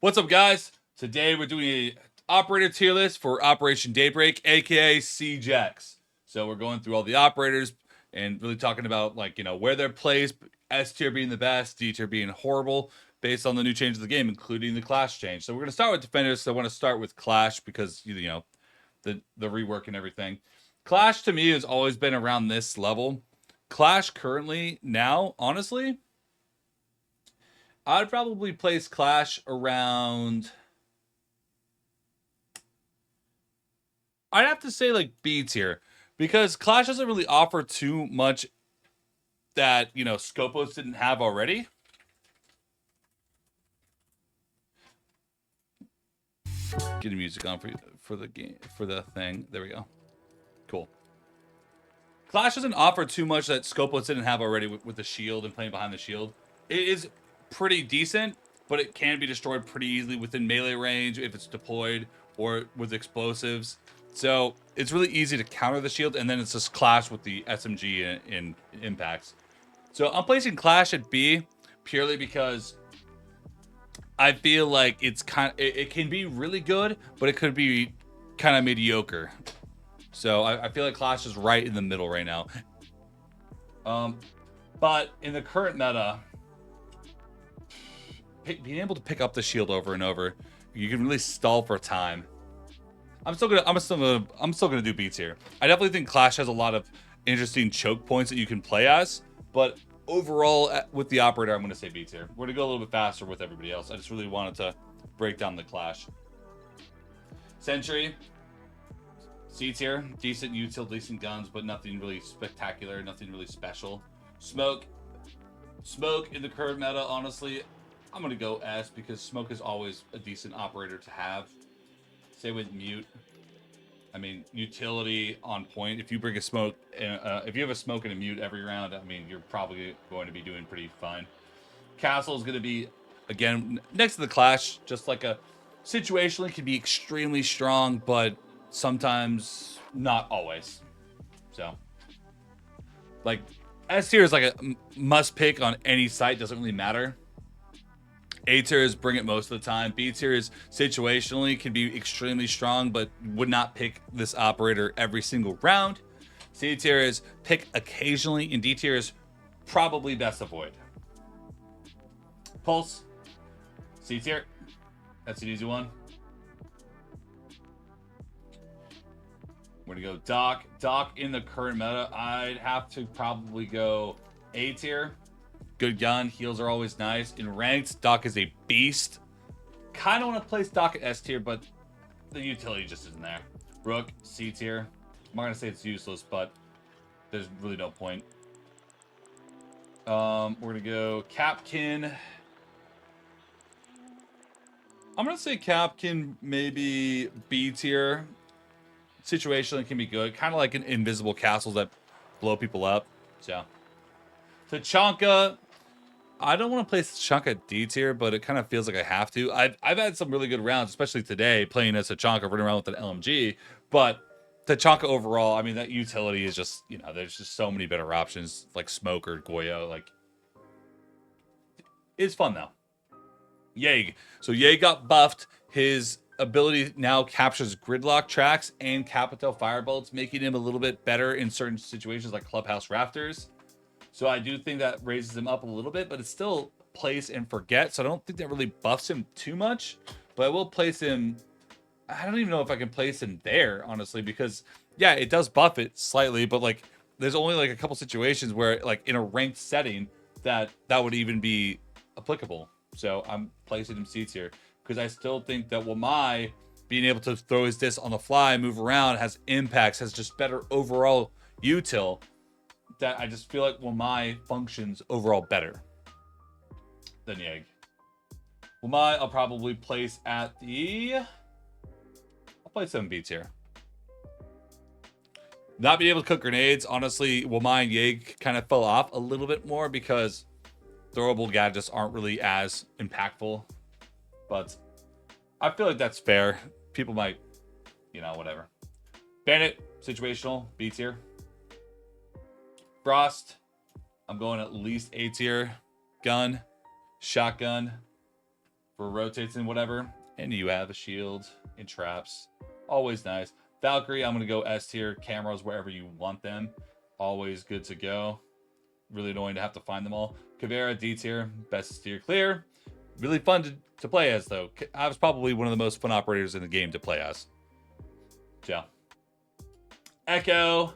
What's up, guys? Today we're doing a operator tier list for Operation Daybreak, aka CJX. So we're going through all the operators and really talking about where they're placed, S tier being the best, D tier being horrible, based on the new changes of the game, including the Clash change. So we're gonna start with defenders. So I want to start with Clash because the rework and everything. Clash to me has always been around this level. Clash currently now, honestly, I'd probably place Clash around. I'd have to say like B tier because Clash doesn't really offer too much that Scopos didn't have already. Getting music on for the game for the thing. There we go. Cool. Clash doesn't offer too much that Scopos didn't have already with the shield and playing behind the shield. It is pretty decent, but it can be destroyed pretty easily within melee range if it's deployed or with explosives. So it's really easy to counter the shield, and then it's just Clash with the SMG and impacts. So I'm placing Clash at B purely because I feel like it's it can be really good, but it could be kind of mediocre. So I feel like Clash is right in the middle right now. But in the current meta, being able to pick up the shield over and over, you can really stall for time. I'm still gonna do beats here. I definitely think Clash has a lot of interesting choke points that you can play as, but overall with the operator, I'm gonna say beats here. We're gonna go a little bit faster with everybody else. I just really wanted to break down the Clash. Sentry, C tier, decent util, decent guns, but nothing really spectacular, nothing really special. Smoke in the current meta, honestly, I'm gonna go S because Smoke is always a decent operator to have. Same with Mute. I mean, utility on point. If you bring a Smoke, if you have a Smoke and a Mute every round, I mean, you're probably going to be doing pretty fine. Castle is going to be, again, next to the Clash, just like a situationally can be extremely strong, but sometimes not always. So, like, S tier is like a must pick on any site, doesn't really matter. A tier is bring it most of the time. B tier is situationally can be extremely strong, but would not pick this operator every single round. C tier is pick occasionally, and D tier is probably best avoid. Pulse, C tier. That's an easy one. We're gonna go Doc. Doc in the current meta, I'd have to probably go A tier. Good gun, heals are always nice. In ranked, Doc is a beast. Kind of want to place Doc at S tier, but the utility just isn't there. Rook, C tier. I'm not gonna say it's useless, but there's really no point. We're gonna go Capkin. I'm gonna say Capkin maybe B tier. Situationally can be good, kind of like an invisible castles that blow people up. So Tachanka, I don't want to place Tachanka at D tier, but it kind of feels like I have to. I've had some really good rounds, especially today, playing as Tachanka, running around with an LMG. But Tachanka overall, I mean, that utility is just, there's just so many better options, like Smoke or Goyo. Like, it's fun, though. Yeg. So Yeg got buffed. His ability now captures gridlock tracks and capital firebolts, making him a little bit better in certain situations like Clubhouse Rafters. So I do think that raises him up a little bit, but it's still place and forget. So I don't think that really buffs him too much, but I will place him. I don't even know if I can place him there, honestly, because yeah, it does buff it slightly, but like there's only like a couple situations where like in a ranked setting that would even be applicable. So I'm placing him C tier because I still think that Wamai being able to throw his disc on the fly, move around, has impacts, has just better overall util. That I just feel like Wamai functions overall better than Yeg. Wamai I'll probably place at the... I'll place 7 B tier. Not being able to cook grenades, honestly, Wamai and Yeg kind of fell off a little bit more because throwable gadgets aren't really as impactful. But I feel like that's fair. People might, whatever. Bandit, situational, B tier. Frost, I'm going at least A tier. Gun, shotgun. for rotates and whatever. And you have a shield and traps. Always nice. Valkyrie, I'm going to go S tier. Cameras wherever you want them. Always good to go. Really annoying to have to find them all. Kavera, D tier. Best steer clear. Really fun to play as, though. I was probably one of the most fun operators in the game to play as. Yeah. Echo.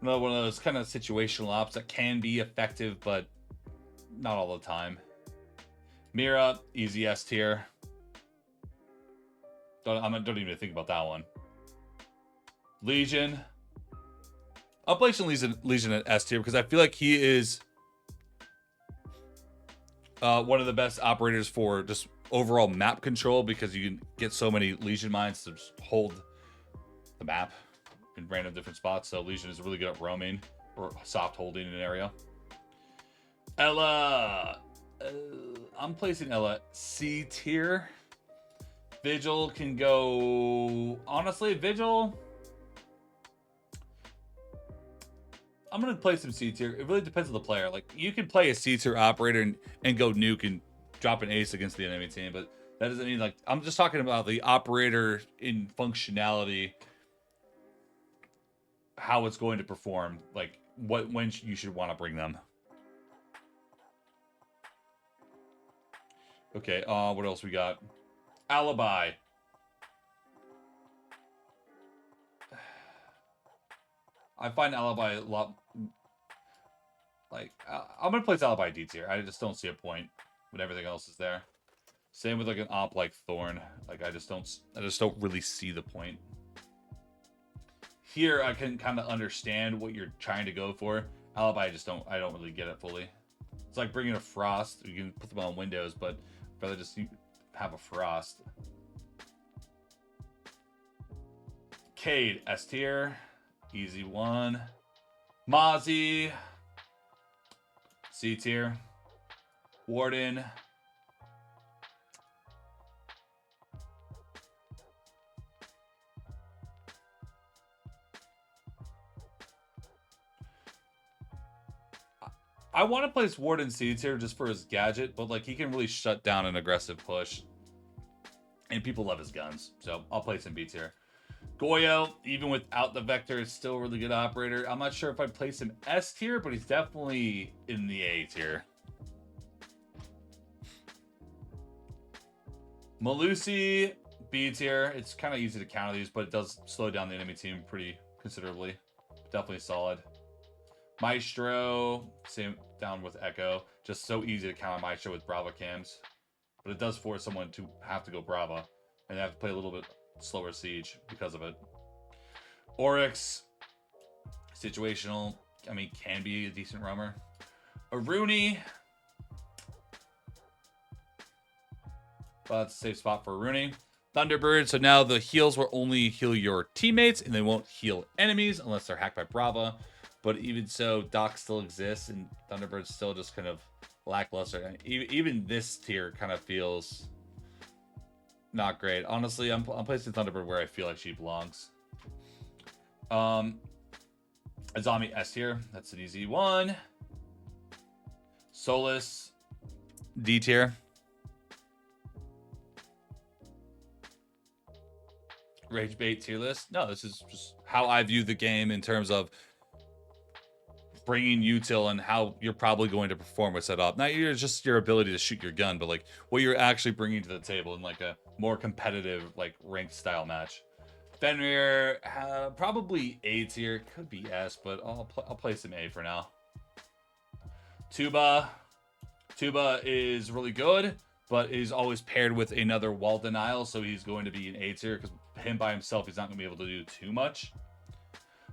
Another one of those kind of situational ops that can be effective, but not all the time. Mira, easy S tier. Don't even think about that one. Legion. I'll place Legion at S tier because I feel like he is one of the best operators for just overall map control, because you can get so many Legion mines to just hold the map in random different spots. So Legion is really good at roaming or soft holding an area. Ella. I'm placing Ella C tier. Vigil can go... Honestly, Vigil... I'm going to play some C tier. It really depends on the player. Like, you can play a C tier operator and go nuke and drop an ace against the enemy team, but that doesn't mean, like... I'm just talking about the operator in functionality, how it's going to perform, like, when you should want to bring them. Okay, what else we got? Alibi. I find Alibi a lot... Like, I'm going to place Alibi D tier. I just don't see a point when everything else is there. Same with, like, an op like Thorn. Like, I just don't really see the point. Here, I can kind of understand what you're trying to go for. Alibi, I don't really get it fully. It's like bringing a Frost. You can put them on Windows, but I'd rather just have a Frost. Cade, S tier. Easy one. Mozzie. C tier. Warden. I want to place Warden C tier just for his gadget, but like he can really shut down an aggressive push. And people love his guns, so I'll place him B tier. Goyo, even without the Vector, is still a really good operator. I'm not sure if I'd place him S tier, but he's definitely in the A tier. Malusi, B tier. It's kind of easy to counter these, but it does slow down the enemy team pretty considerably. Definitely solid. Maestro, same down with Echo. Just so easy to counter Maestro with Brava cams. But it does force someone to have to go Brava. And they have to play a little bit slower Siege because of it. Oryx, situational. I mean, can be a decent roamer. Aruni. Well, that's a safe spot for Aruni. Thunderbird. So now the heals will only heal your teammates, and they won't heal enemies unless they're hacked by Brava. But even so, Doc still exists, and Thunderbird's still just kind of lackluster. Even this tier kind of feels not great. Honestly, I'm placing Thunderbird where I feel like she belongs. Azami S tier. That's an easy one. Solus D tier. Rage bait tier list. No, this is just how I view the game in terms of bringing util and how you're probably going to perform with setup. Not just your ability to shoot your gun, but like what you're actually bringing to the table in like a more competitive, like ranked style match. Fenrir, probably A tier, could be S, but I'll place him A for now. Tuba is really good, but is always paired with another wall denial, so he's going to be an A tier because him by himself, he's not going to be able to do too much.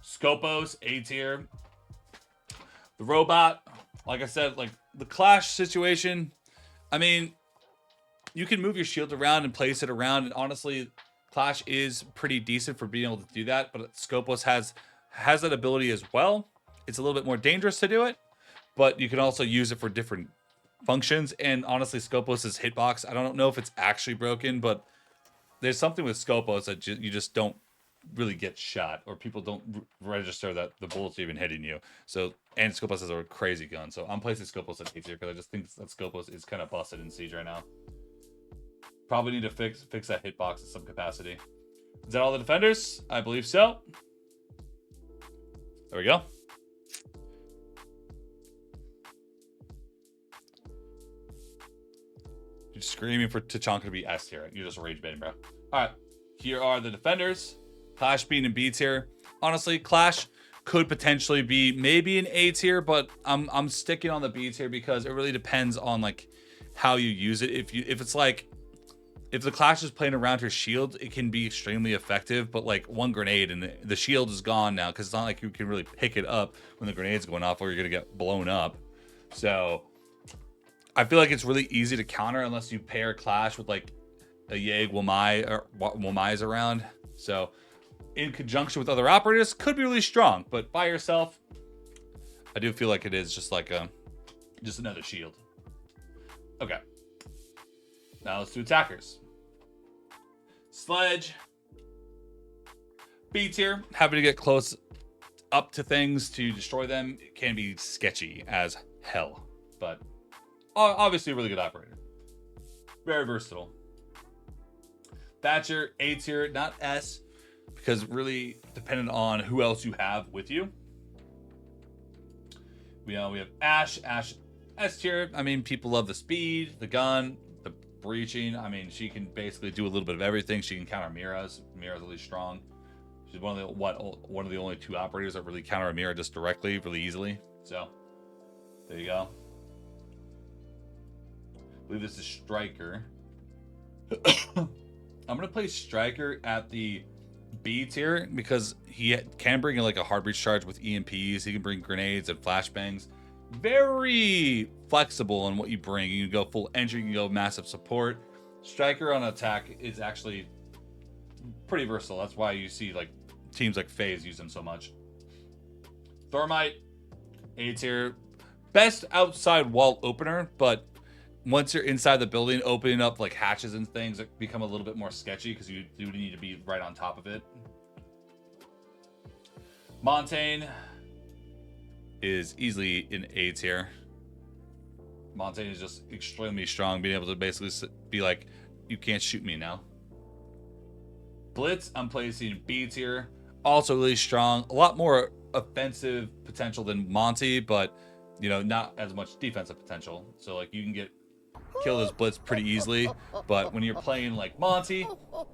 Scopos, A tier. The robot, like I said, like the Clash situation, I mean, you can move your shield around and place it around, and honestly, Clash is pretty decent for being able to do that, but Scopos has that ability as well. It's a little bit more dangerous to do it, but you can also use it for different functions, and honestly, Scopos' hitbox, I don't know if it's actually broken, but there's something with Scopos that you just don't really get shot, or people don't register that the bullets are even hitting you. So, and Scopos has a crazy gun, so I'm placing Scopos at A tier because I just think that Scopos is kind of busted in Siege right now. Probably need to fix that hitbox in some capacity. Is that all the defenders? I believe so. There we go. You're screaming for Tachanka to be S tier. You're just rage baiting, bro. All right. Here are the defenders. Clash being in B tier. Honestly, Clash could potentially be maybe an A tier, but I'm sticking on the B tier because it really depends on like how you use it. If it's like if the Clash is playing around her shield, it can be extremely effective, but like one grenade and the shield is gone now because it's not like you can really pick it up when the grenade's going off or you're gonna get blown up. So I feel like it's really easy to counter unless you pair Clash with like a Yeg, Wamai, or Wamai's around. So in conjunction with other operators, could be really strong, but by yourself, I do feel like it is just like just another shield. Okay. Now let's do attackers. Sledge. B tier. Having to get close up to things to destroy them can be sketchy as hell. But obviously a really good operator. Very versatile. Thatcher, A tier, not S, because really dependent on who else you have with you. We have Ashe. Ashe, S tier. I mean, people love the speed, the gun, the breaching. I mean, she can basically do a little bit of everything. She can counter Mira's. Mira's really strong. She's one of the only two operators that really counter a Mira just directly, really easily. So there you go. I believe this is Striker. I'm gonna play Striker at the B tier because he can bring in like a hard breach charge with EMPs. He can bring grenades and flashbangs. Very flexible on what you bring. You can go full entry, you can go massive support. Striker on attack is actually pretty versatile. That's why you see like teams like FaZe use him so much. Thermite, A tier. Best outside wall opener, but once you're inside the building, opening up like hatches and things that become a little bit more sketchy because you do need to be right on top of it. Montaigne is easily in A tier. Montaigne is just extremely strong, being able to basically be like, you can't shoot me now. Blitz, I'm placing B tier. Also really strong. A lot more offensive potential than Monty, but you know, not as much defensive potential. So like you can kill this Blitz pretty easily, but when you're playing like Monty,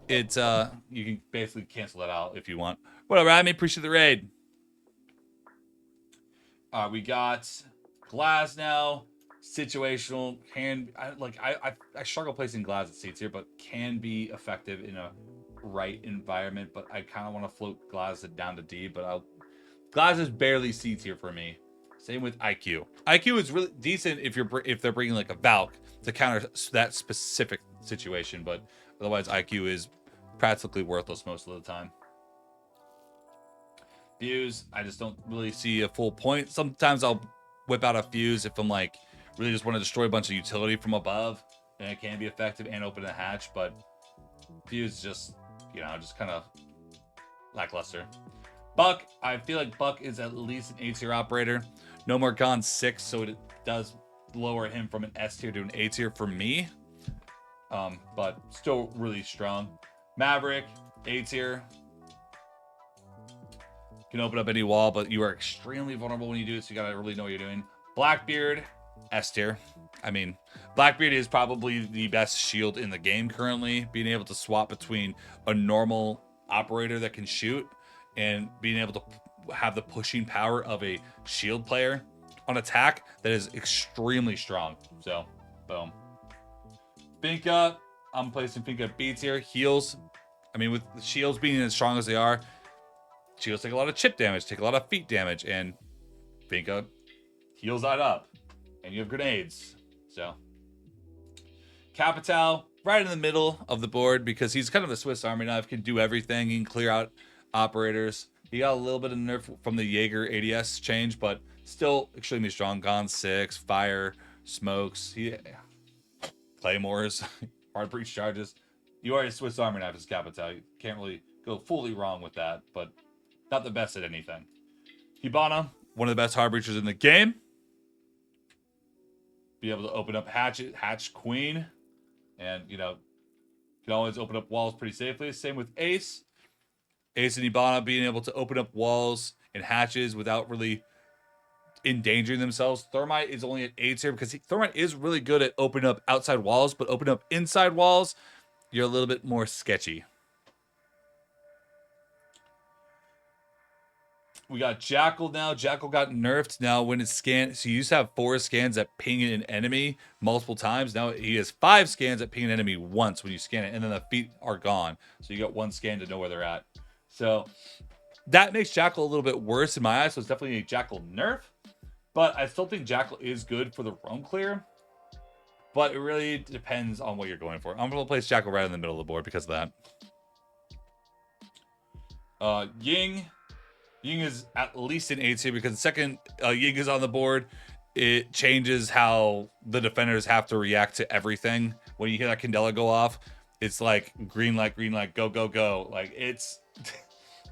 it's you can basically cancel that out if you want. Whatever, I appreciate the raid. We got Glass now. Situational I struggle placing Glass at C tier, but can be effective in a right environment. But I kind of want to float Glass down to D, but Glass is barely C tier for me. Same with IQ. IQ is really decent if they're bringing like a Valk to counter that specific situation, but otherwise IQ is practically worthless most of the time. Fuse, I just don't really see a full point. Sometimes I'll whip out a Fuse if I'm like really just want to destroy a bunch of utility from above, and it can be effective and open a hatch, but Fuse just, you know, just kind of lackluster. Buck, I feel like Buck is at least an A tier operator. No more Gone 6, so it does lower him from an S tier to an A tier for me. But still really strong. Maverick, A tier. Can open up any wall, but you are extremely vulnerable when you do it, so you gotta really know what you're doing. Blackbeard, S tier. I mean, Blackbeard is probably the best shield in the game currently. Being able to swap between a normal operator that can shoot and being able to have the pushing power of a shield player on attack that is extremely strong. So, boom. Finka, I'm placing Finka at B tier. Heals, I mean, with the shields being as strong as they are, shields take a lot of chip damage, take a lot of feet damage, and Finka heals that up. And you have grenades. So, Capital, right in the middle of the board because he's kind of a Swiss Army knife, can do everything, he can clear out operators. He got a little bit of nerf from the Jaeger ADS change, but still extremely strong. Gone 6, fire, smokes, claymores, hard breach charges. You are a Swiss Army knife as Capital. You can't really go fully wrong with that, but not the best at anything. Hibana, one of the best hard breachers in the game. Be able to open up hatch queen, and you know, Can always open up walls pretty safely. Same with Ace. Ace and Ibana being able to open up walls and hatches without really endangering themselves. Thermite is only at A tier because Thermite is really good at opening up outside walls, but opening up inside walls, you're a little bit more sketchy. We got Jackal now. Jackal got nerfed now when it's scanned. So you used to have 4 scans that ping an enemy multiple times. Now he has 5 scans that ping an enemy once when you scan it, and then the feet are gone. So you got 1 scan to know where they're at. So that makes Jackal a little bit worse in my eyes. So it's definitely a Jackal nerf. But I still think Jackal is good for the roam clear. But it really depends on what you're going for. I'm going to place Jackal right in the middle of the board because of that. Ying. Ying is at least an A tier because the second Ying is on the board, it changes how the defenders have to react to everything. When you hear that Candela go off, it's like green light, go, go, go. Like it's...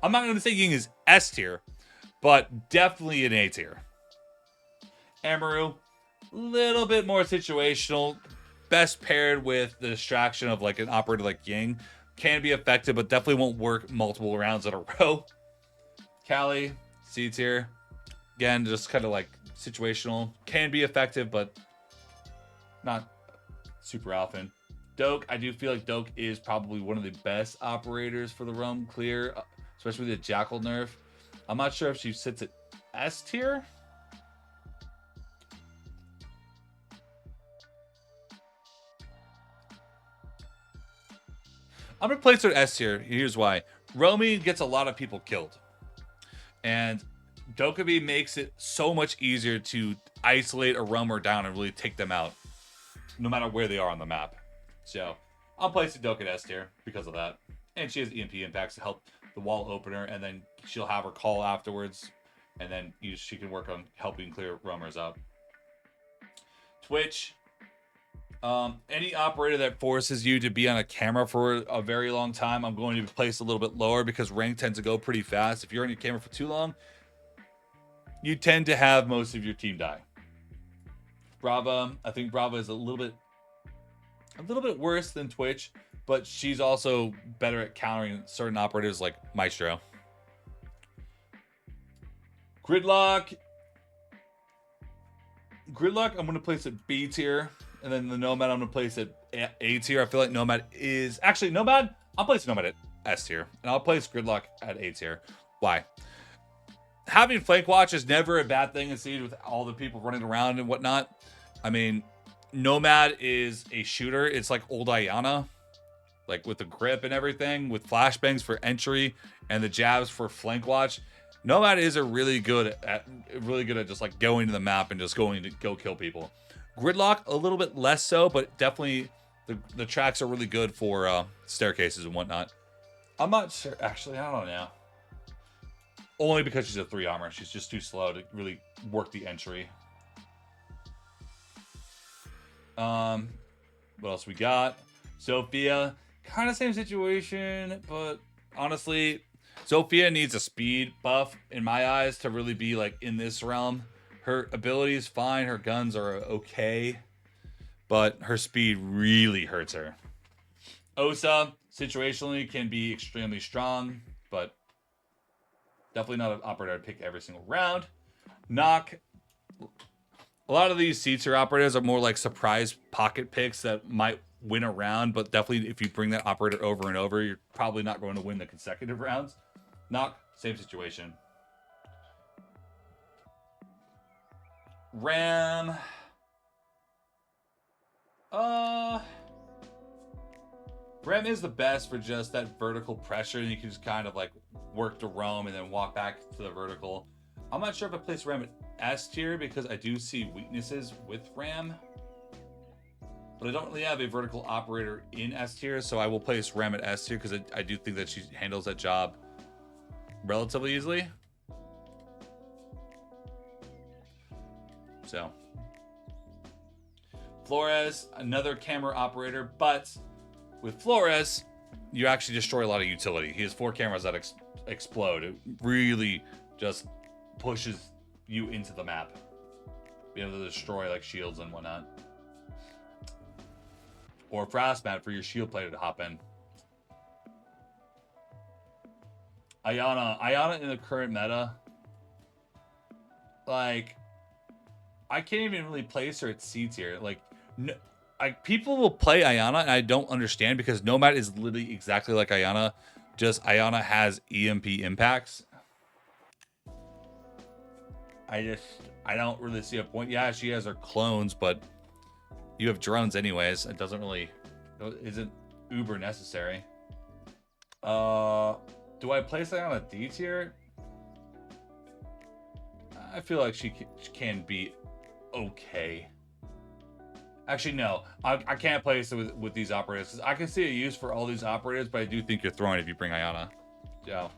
I'm not going to say Ying is S tier, but definitely an A tier. Amaru, little bit more situational. Best paired with the distraction of like an operator like Ying. Can be effective, but definitely won't work multiple rounds in a row. Callie, C tier. Again, just kind of like situational. Can be effective, but not super often. Doke, I do feel like Doke is probably one of the best operators for the roam clear, especially with the Jackal nerf. I'm not sure if she sits at S tier. I'm going to place her at S tier. Here's why. Romy gets a lot of people killed. And Dokkaebi makes it so much easier to isolate a roamer down and really take them out, no matter where they are on the map. So I'm placing Dokkaebi at S tier because of that. And she has EMP impacts to help the wall opener, and then she'll have her call afterwards, and then she can work on helping clear roamers up. Twitch. Any operator that forces you to be on a camera for a very long time, I'm going to be placed a little bit lower because rank tends to go pretty fast. If you're on your camera for too long, you tend to have most of your team die. Brava, I think Brava is a little bit worse than Twitch, but she's also better at countering certain operators like Maestro. Gridlock, I'm going to place at B tier. And then the Nomad, I'm going to place at A tier. I feel like Nomad is... Actually, Nomad, I'm placing Nomad at S tier. And I'll place Gridlock at A tier. Why? Having Flank Watch is never a bad thing in Siege with all the people running around and whatnot. I mean, Nomad is a shooter. It's like old Ayana. Like with the grip and everything. With flashbangs for entry and the jabs for Flank Watch. Nomad is really good at just like going to the map and just going to go kill people. Gridlock, a little bit less so, but definitely the tracks are really good for staircases and whatnot. I'm not sure. Actually, I don't know. Only because she's a 3 armor. She's just too slow to really work the entry. What else we got? Sophia, kind of same situation, but honestly, Sophia needs a speed buff in my eyes to really be like in this realm. Her ability is fine. Her guns are okay. But her speed really hurts her. Osa, situationally, can be extremely strong. But definitely not an operator I'd pick every single round. Knock. A lot of these C-tier operators are more like surprise pocket picks that might win a round. But definitely if you bring that operator over and over, you're probably not going to win the consecutive rounds. Knock, same situation. Ram. Ram is the best for just that vertical pressure, and you can just kind of like work the roam and then walk back to the vertical. I'm not sure if I place Ram at S tier because I do see weaknesses with Ram. But I don't really have a vertical operator in S tier, so I will place Ram at S tier because I do think that she handles that job relatively easily. So, Flores, another camera operator, but with Flores, you actually destroy a lot of utility. He has 4 cameras that explode. It really just pushes you into the map. Be able to destroy like shields and whatnot. Or Frostmat for your shield player to hop in. Ayana in the current meta, like, I can't even really place her at C tier. Like, no, people will play Ayana, and I don't understand because Nomad is literally exactly like Ayana, just Ayana has EMP impacts. I don't really see a point. Yeah, she has her clones, but you have drones anyways. It doesn't really, isn't uber necessary. Do I place Ayana D tier? I feel like she can be okay. Actually, no. I can't place it with these operators, because I can see a use for all these operators, but I do think you're throwing if you bring Ayana. Yeah.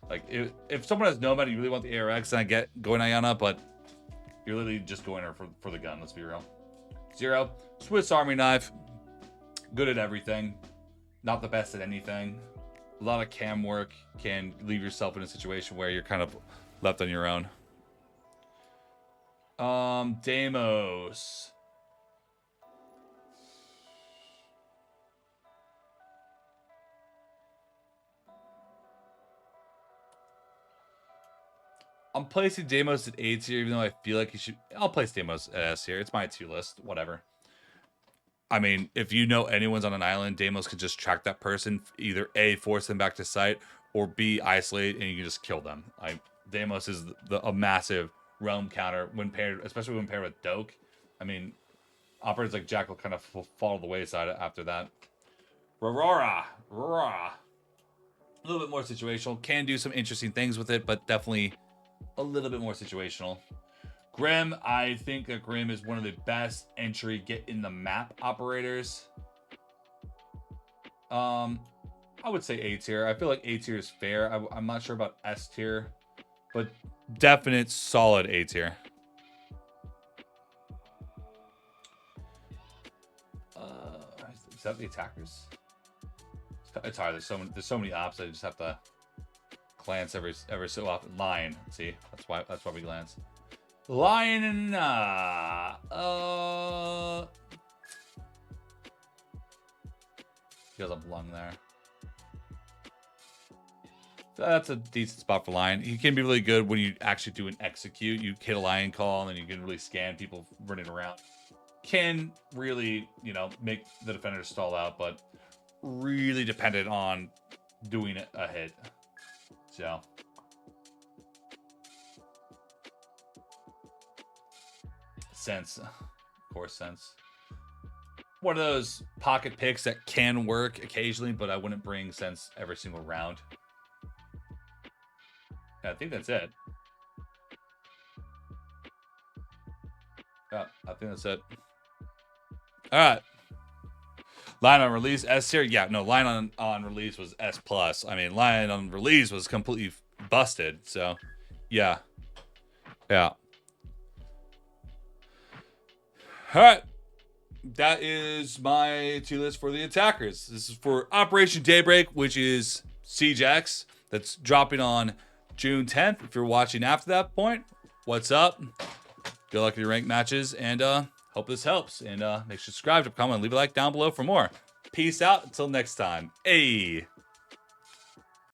Like, if someone has Nomad, you really want the ARX, then I get going Ayana, but you're literally just going her for the gun, let's be real. 0. Swiss Army knife. Good at everything. Not the best at anything. A lot of cam work can leave yourself in a situation where you're kind of left on your own. Deimos. I'm placing Deimos at A tier, even though I feel like he should. I'll place Deimos at S tier. It's my 2 list. Whatever. I mean, if you know anyone's on an island, Deimos could just track that person, either A, force them back to site, or B, isolate, and you can just kill them. Deimos is a massive realm counter when paired, especially when paired with Doke. I mean, operators like Jack will kind of fall to the wayside after that. Aurora. A little bit more situational. Can do some interesting things with it, but definitely a little bit more situational. Grim, I think that Grim is one of the best entry get in the map operators. I would say A tier. I feel like A tier is fair. I'm not sure about S tier, but definite solid A tier. Is that the attackers? It's hard. There's so many ops. I just have to glance every so often. Lion. See, that's why we glance. Lion. He doesn't belong there. That's a decent spot for Lion. He can be really good when you actually do an execute. You hit a Lion call, and then you can really scan people running around. Can really, make the defender stall out, but really dependent on doing a hit. So. Sens. Of course, Sens. One of those pocket picks that can work occasionally, but I wouldn't bring Sens every single round. Yeah, I think that's it. Yeah, I think that's it. All right. Line on release, S tier. Yeah, no, line on release was S+. I mean, line on release was completely busted. So, yeah. Yeah. All right. That is my 2 list for the attackers. This is for Operation Daybreak, which is CJX. That's dropping on June 10th. If you're watching after that point, what's up? Good luck in your ranked matches, and hope this helps. And make sure to subscribe, comment, leave a like down below for more. Peace out. Until next time. Hey.